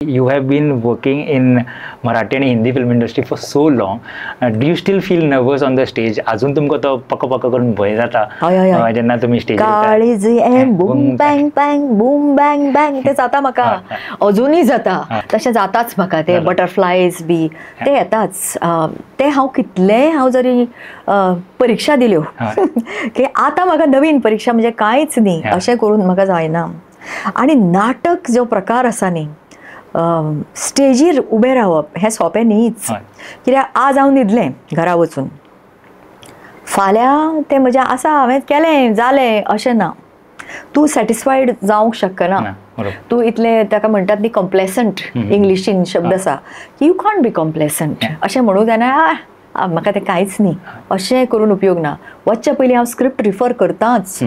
You have been working in Marathi and Hindi film industry for so long. Do you still feel nervous on the stage? अजून तुमको तो पक्का पक्का करून भय जाता जेन्ना तुम्ही स्टेज काळीजी boom bang bang boom bang bang ते जाता म्हाका अजूनही जाता तशें जाताच म्हाका ते बटरफ्लायज बी ते येताच ते हांव जरी परीक्षा दिल्यो की आतां म्हाका नवीन परीक्षा म्हणजे कांयच न्ही अशें करून म्हाका जायना. आणि नाटक जो प्रकार आसा न्ही स्टेजीर उबें रावप हें सोंपें न्हीच. कित्याक आज हांव न्हिदलें घरा वचून फाल्यां तें म्हजें आसा हांवें केलें जालें अशें ना. तूं सॅटिस्फायड जावंक शकना. तूं इतलें ताका म्हणटात न्ही कॉम्प्लेसंट इंग्लिशीन शब्द आसा की यू कॉन्ट बी कॉम्प्लेसंट अशें म्हणूंक जायना म्हाका तें कांयच न्ही अशें करून उपयोग ना. वचचे पयलीं हांव स्क्रिप्ट रिफर करतांच.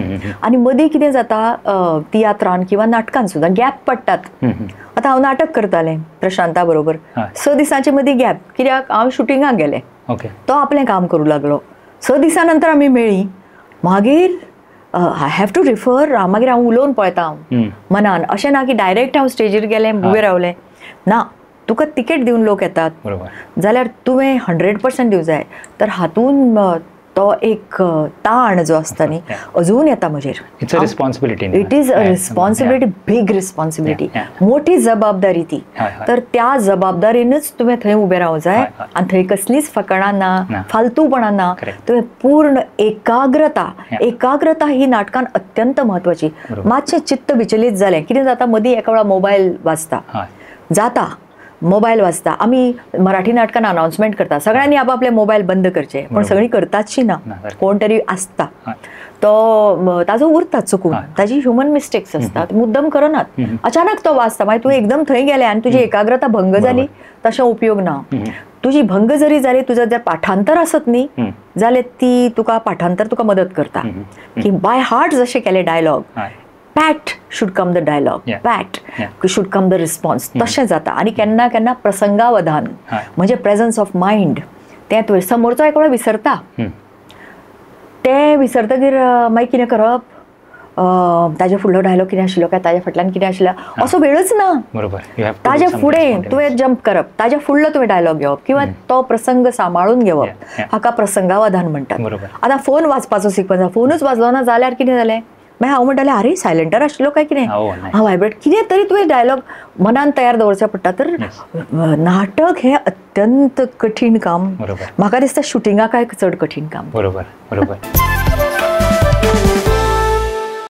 आनी मदीं कितें जाता तियात्रान किंवा नाटकान सुद्दां गॅप पडटात. आतां हांव नाटक करतालें प्रशांता बरोबर 6 दिसांचे मदीं गॅप कित्याक हांव शुटिंगाक गेलें तो आपलें काम करूं लागलो. 6 दिसां नंतर आमी मेळ्ळीं मागीर आय हॅव टू रिफर मागीर हांव उलोवन पळयता हांव मनान अशें ना की डायरेक्ट हांव स्टेजीर गेलें उबें रावलें ना. तुका तिकेट दिवन लोक येतात जाल्यार तुवें 100% दिवं जाय. तर हातून तो एक ताण जो आसता न्ही अजून येता म्हजेर. It is a responsibility big responsibility मोठी जबाबदारी ती. तर त्या जबाबदारीनच तुवें थंय उबें रावूं जाय आनी थंय कसलीच फकाणां ना फालतूपणां ना. तुवें पूर्ण एकाग्रता ही नाटकान अत्यंत म्हत्वाची. मातशें चित्त विचलीत जालें कितें जाता मदीं एका वेळा मोबायल वाजता मोबायल वाजता. आमी मराठी नाटकान अनाउन्समेंट करता सगळ्यांनी आपापले मोबायल बंद करचे पण सगळीं करतातशी ना कोण तरी आसता तो ताजो उरता चुकून ताजी ह्युमन मिस्टेक्स आसतात मुद्दम करनात. अचानक तो वाजता मागीर तूं एकदम थंय गेलें आनी तुजी एकाग्रता भंग जाली तशें उपयोग ना. तुजी भंग जरी जाली तुजो जर पाठांतर आसत न्ही जाल्यार ती तुका पाठांतर तुका मदत करता की बाय हार्ट जशें केलें dialogue pat should come the dialogue, pat should come the response. तशें जाता. आनी केन्ना केन्ना प्रसंगावधान म्हणजे प्रेझन्स ऑफ मायंड तें तुवें समोरचो एक वेळ विसरता तें विसरतकीर मागीर कितें करप ताजे फुडलो डायलॉग कितें आशिल्लो काय ताज्या फाटल्यान कितें आशिल्लें असो वेळच ना. ताजे फुडें तुवें जंप करप ताज्या फुडलो तुवें डायलॉग घेवप किंवा तो प्रसंग सांबाळून घेवप हाका प्रसंगावधान म्हणटात. आतां फोन वाजपाचो शिकपाक जाय फोनूच वाजलो ना जाल्यार कितें जालें मागीर हांव म्हणटालें अरे सायलंटर आशिल्लो काय कितें व्हायब्रेट कितें तरी तुवें डायलॉग मनान तयार दवरचें पडटा. तर नाटक हें अत्यंत कठीण काम. म्हाका दिसता शुटिंगाक चड कठीण काम. बरोबर.